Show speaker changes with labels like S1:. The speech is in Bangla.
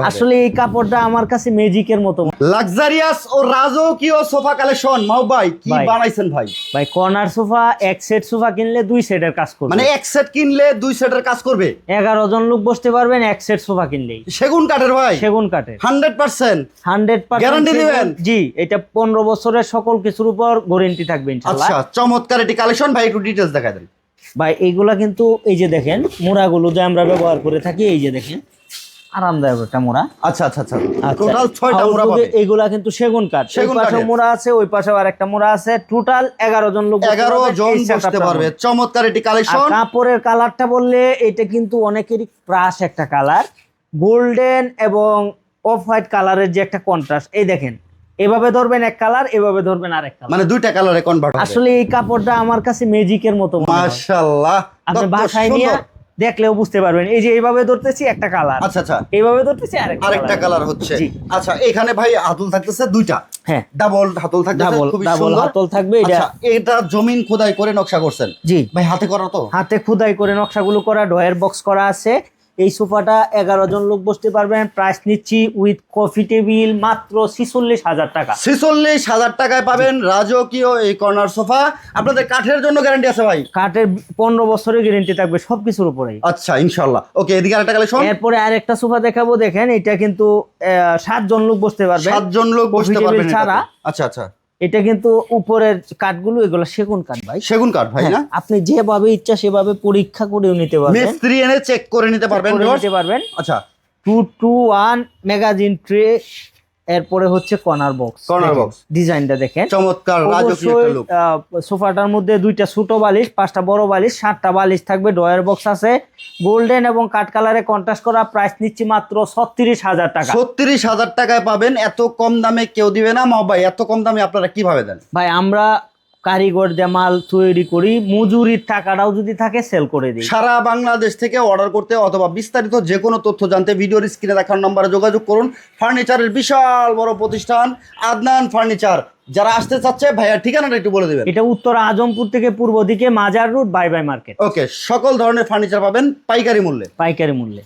S1: আসলে এই কাপড়টা আমার কাছে ম্যাজিকের মতো।
S2: লাক্সারিয়াস ও রাজকীয় সোফা কালেকশন মাও ভাই কি
S1: ভাই।
S2: বানাইছেন ভাই?
S1: ভাই কর্নার সোফা এক সেট সোফা কিনলে 2 সেটের কাজ করবে।
S2: মানে এক সেট কিনলে 2 সেটের কাজ করবে।
S1: 11 জন লোক বসতে পারবেন এক সেট সোফা কিনলেই।
S2: সেগুন কাঠের ভাই?
S1: সেগুন কাঠের
S2: 100%।
S1: 100%
S2: গ্যারান্টি দিবেন?
S1: জি, এটা 15 বছরের সকল কিছুর উপর গ্যারান্টি থাকবে ইনশাআল্লাহ।
S2: আচ্ছা, চমৎকার এটি কালেকশন ভাই, একটু ডিটেইলস দেখায় দেন।
S1: ভাই এইগুলা কিন্তু এই যে দেখেন মোড়াগুলো যে আমরা ব্যবহার করে থাকি, এই যে দেখেন আরামদায়ক একটা মোড়া।
S2: আচ্ছা আচ্ছা আচ্ছা, টোটাল 6টা মোড়া
S1: আউটলুকে
S2: পাবে।
S1: এইগুলা কিন্তু সেগুন কাঠ।
S2: সেগুন
S1: এই পাশে
S2: কাঠের।
S1: মোড়া আছে, ওই পাশে আরেকটা মোড়া আছে। টোটাল 11 জন লোক
S2: 11 জন বসতে পারবে। চমৎকার এটি কালেকশন।
S1: কাপড়ের কালারটা বললে এটা কিন্তু অনেকেরই ক্রাশ একটা কালার, গোল্ডেন এবং অফ হোয়াইট কালারের যে একটা কন্ট্রাস্ট। এই দেখেন এভাবে ধরবেন এক কালার, এভাবে ধরবেন আরেক কালার,
S2: মানে দুইটা কালারে কনভার্ট হবে।
S1: আসলে এই কাপড়টা আমার কাছে ম্যাজিকের মতো মনে হয়।
S2: মাশাআল্লাহ,
S1: আপনি
S2: কত
S1: বাসায় নিয়ে
S2: সুন্দর।
S1: দেখলেও বুঝতে পারবেন। এই যে এইভাবে ধরতেছি একটা কালার,
S2: আচ্ছা আচ্ছা,
S1: এইভাবে ধরতেছি
S2: আরেকটা কালার হচ্ছে।
S1: জি।
S2: আচ্ছা, এখানে ভাই হাতল থাকতেছে দুইটা।
S1: হ্যাঁ,
S2: ডাবল হাতল থাকতেছে,
S1: ডাবল
S2: খুবই
S1: ডাবল
S2: সুন্দর।
S1: হাতল থাকবে। এটা
S2: আচ্ছা, এটা জমিন খোদাই করে নকশা করছেন?
S1: জি,
S2: ভাই হাতে করা তো?
S1: হাতে খোদাই করে নকশাগুলো করা, ডয়ার বক্স করা আছে। এই সোফাটা 11 জন লোক বসতে পারবেন। প্রাইস নিচ্ছি উইথ কফি টেবিল মাত্র 46,000 টাকা।
S2: 46,000 টাকায় পাবেন রাজকীয় এই কর্নার সোফা। আপনাদের কাঠের জন্য গ্যারান্টি আছে ভাই?
S1: কাঠের 15 বছরের গ্যারান্টি থাকবে সবকিছুর উপরেই।
S2: আচ্ছা, ইনশাআল্লাহ। ওকে, এদিকে আরেকটা কালেকশন।
S1: এরপরে আরেকটা সোফা দেখাবো, দেখেন এটা কিন্তু 7 জন লোক বসতে পারবে।
S2: 7 জন লোক বসতে
S1: Coffee
S2: পারবেন
S1: table ছাড়া।
S2: এটাতে। আচ্ছা আচ্ছা,
S1: এটা কিন্তু উপরের কাঠগুলো এগুলো সেগুন কাঠ ভাই।
S2: সেগুন কাঠ ভাই না?
S1: হ্যাঁ, আপনি যেভাবে ইচ্ছা সেভাবে পরীক্ষা করেও নিতে পারবেন,
S2: মিস্ত্রি এনে চেক করে নিতে পারবেন।
S1: করে নিতে পারবেন।
S2: আচ্ছা,
S1: 2-2-1 ম্যাগাজিন ট্রে। এরপরে হচ্ছে কর্নার বক্স।
S2: কর্নার বক্স
S1: ডিজাইনটা দেখেন,
S2: চমৎকার রাজকীয় একটা লুক।
S1: সোফাটার মধ্যে 2টা ছোট বালিশ, 5টা বড় বালিশ, 7টা বালিশ থাকবে। ডয়ার বক্স আছে, গোল্ডেন এবং কাঠ কালারে কন্ট্রাস্ট করা। প্রাইস নিচ্ছি মাত্র 36,000 টাকা।
S2: 36,000 টাকায় পাবেন। এত কম দামে কেউ দিবে না মা ভাই। এত কম দামে আপনারা কিভাবে দেন
S1: ভাই আমরা কারিগর দিয়ে মাল তৈরি করি, মজুরির টাকাটাও যদি থাকে সেল করে দিই।
S2: সারা বাংলাদেশ থেকে অর্ডার করতে অথবা বিস্তারিত যে কোনো তথ্য জানতে ভিডিওর স্ক্রিনে দেখার নম্বরে যোগাযোগ করুন। ফার্নিচারের বিশাল বড় প্রতিষ্ঠান আদনান ফার্নিচার। যারা আসতে চাচ্ছে ভাইয়ার ঠিকানাটা একটু বলে দিবেন।
S1: এটা উত্তর আজমপুর থেকে পূর্ব দিকে মাজার রোড, বাই বাই মার্কেট।
S2: ওকে, সকল ধরনের ফার্নিচার পাবেন পাইকারি মূল্যে।
S1: পাইকারি মূল্যে।